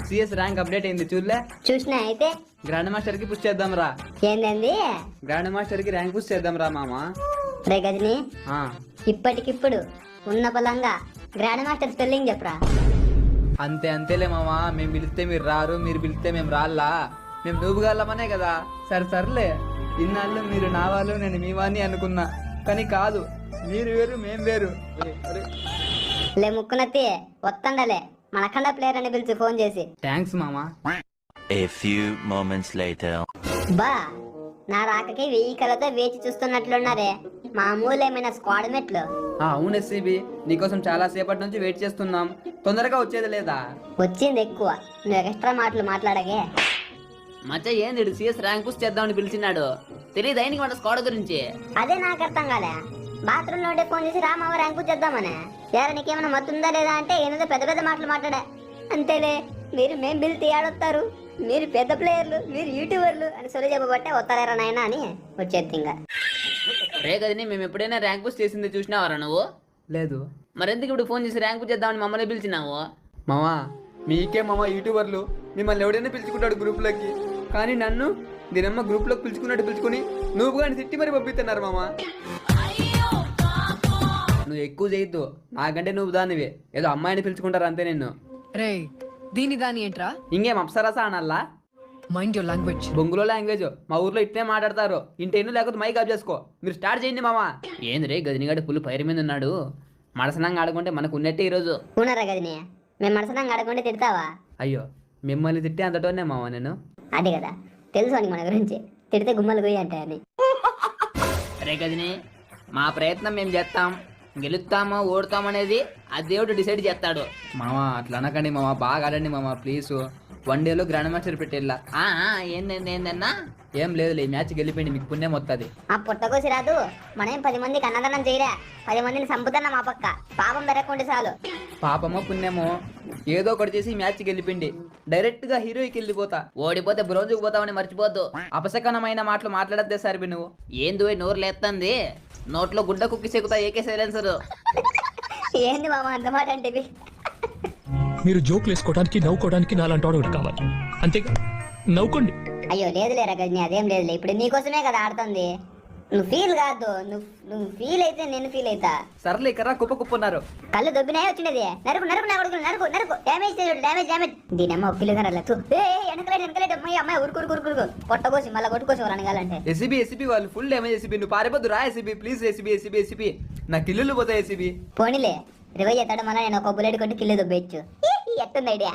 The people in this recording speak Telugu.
సిఎస్ ర్యాంక్ అప్డేట్ అయింది చూడలే? చూసినా అయితే గ్రాండ్ మాస్టర్ కి పుష్ చేద్దాం రా. ఏందండి? గ్రాండ్ మాస్టర్ కి ర్యాంక్ పుష్ చేద్దాం రా మామ. రే గజని, ఆ, ఇప్పటికిప్పుడు ఉన్న పొలంగా గ్రాండ్ మాస్టర్ స్పెల్లింగ్ చెప్పరా. అంతే అంతేలే మామ. మేము పిలిస్తే మీరు రారు, మీరు పిలిస్తే మేము రాళ్ళా? మేము నూపుగలమనే కదా. సర్లే, ఇన్నాళ్ళు మీరు నా వాళ్ళు, నేను మీ వాణ్ణి అనుకున్నా. కానీ కాదు, మీరు వేరు మేము వేరు. అరే, లే ముక్కునత్తి వత్తండలే, మన అఖండ ప్లేయర్ అని పిలిచి ఫోన్ చేసి. థ్యాంక్స్ మామ. A few moments later. బా, నా రాకకి 1000 కలతో వేచి చూస్తున్నట్లున్నారే, మామూలు ఏమైనా స్క్వాడ్ మెట్లు. అవును ఎస్సీబీ, నీకోసం చాలా సేపటి నుంచి వెయిట్ చేస్తున్నాం. తొందరగా వచ్చేది లేదా? వచ్చింది ఎక్కువ, నువ్వు ఎక్స్ట్రా మాటలు మాట్లాడగే. మచ్చ ఏంది సిఎస్ ర్యాంక్ పుష్ చేద్దామని పిలిచినాడు? తెలియదు ఆయనకి మన స్క్వాడ్ గురించి. అదే నాకు అర్థం కాలే. బాత్రూమ్ లో ఉంటే ఫోన్ చేసి రామావ ర్యాంకు చేద్దామనే. యారా నీకేమైనా మత్తుందా లేదా అంటే ఏదో పెద్ద పెద్ద మాటలు మాట్లాడా. అంతేలే, మీరు మేం బిల్ తీయాడొస్తారు, మీరు పెద్ద ప్లేయర్లు, మీరు యూట్యూబర్లు అని సొలి చెప్పబట్టే వస్తారా నాయన అని వచ్చేది. ఇంకా రే గదిని మేము ఎప్పుడైనా ర్యాంక్ పుష్ చేసింది చూసినావరా నువ్వు? లేదు. మరెందుకు ఇప్పుడు ఫోన్ చేసి ర్యాంక్ పుష్ చేద్దామని మమ్మల్ని పిలిచినావు? మామా, మీకే మామ యూట్యూబర్లు, మిమ్మల్ని ఎవడైనా పిలుచుకుంటాడు గ్రూప్లోకి. కానీ నన్ను దీనమ్మ గ్రూప్లోకి పిలుచుకున్నట్టు పిలుచుకుని నువ్వు కానీ తిట్టి మరి పంపిస్తున్నారు మామ. నువ్వు ఎక్కువ చేయొద్దు, నాకంటే నువ్వు దానివే. ఏదో అమ్మాయిని పిలుచుకుంటారు అంతే నిన్ను. రే దీని దాని ఏంట్రా? ఇంకేం అప్సరసా అనల్లా? Mind your language. బొంగులో లాంగ్వేజ్ మా ఊర్లో ఇట్నే మాట్లాడతారు. ఇంటేను లేకపోతే మైక్ ఆఫ్ చేసుకో. మీరు స్టార్ట్ చేయండి మామ. ఏంది రే గదినిగాడు ఫుల్ పైరు మీద ఉన్నాడు. మడసనంగా ఆడుకుంటే మనకు ఉన్నట్టే ఈరోజు. ఉన్నారా గదిని? మేము మనసునంగా అడగకుండా తిడతావా? అయ్యో, మిమ్మల్ని తిట్టే అంతటోనే మామ నేను. అదే కదా, తెలుసు అని మన గురించి. తిడితే గుమ్మలు పోయి అంటే అని. రే గదిని, మా ప్రయత్నం మేము చేస్తాం. గెలుస్తామో ఓడతామో అనేది ఆ దేవుడు డిసైడ్ చేస్తాడు. మామ అట్లా అనకండి మామ, బాగా ఆడండి మామ ప్లీజ్. 1 డేలో గ్రాండ్ మాస్టర్ పెట్టేలా. ఏందన్నా? ఏం లేదులే, ఈ మ్యాచ్ గెలిపోయింది, మీకు పుణ్యం వస్తుంది. ఆ పుట్టకోసి రాదు, మనం 10 మందికి అన్నదానం చేయలే, 10 మందిని చంపుతున్నా మా పక్క. పాపం పెరగకుండా చాలు. పాపమో పుణ్యమో ఏదో ఒకటి చేసి ఈ మ్యాచ్ గెలిపిండి. డైరెక్ట్ గా హీరోకి వెళ్ళిపోతా. ఓడిపోతే బ్రోంజుకు పోతామని మర్చిపోద్దు. అపశకనమైన మాటలు మాట్లాడద్దే సార్ నువ్వు. ఏంది నోరు లేస్తుంది, నోట్లో గుడ్డ కుక్కి చెక్కుతా ఏకే సైలెన్సర్. ఏంది మామ అంత మాట అంటే? మీరు జోకులు వేసుకోవడానికి నవ్వుకోవడానికి నాలాంటి వాడు ఒకటి కావాలి, అంతేగా? నవ్వుకోండి. అయ్యో లేదులే రగజ్ని, అదేం లేదులే. ఇప్పుడు నీకోసమే కదా ఆడుతుంది. నువ్వు ఫీల్ కాదు, నువ్వు ఫీల్ అయితే నేను ఫీల్ అవుతా. సర్లే కర్రా కుప్పన్నారు. కళ్ళు దొబ్బినాయే వచ్చినది. నరుకు నరుకు నా కొడుకులు, నరుకు నరుకు. డ్యామేజ్. దీనమ్మ ఒప్పిలుగా వెనకలేట్ అమ్మాయి ఉరుకురుకురుకు కొట్టకోసి మళ్ళీ కొట్టుకోసి అనగాలంటే. ఎసిబి వాళ్ళు ఫుల్ డ్యామేజ్. ఎసిబి నువ్వు పారిపోద్దు రా. ఎసిబి ప్లీజ్, ఎసిబి నా కిల్లులు పోతాయి. ఎసిబి పోనీలే, రివైజ్ అవుతాడు. మళ్ళీ నేను ఒక బుల్లెట్ కొట్టి కిల్లు దొబ్బేయచ్చు. ఎట్టుంది ఐడియా?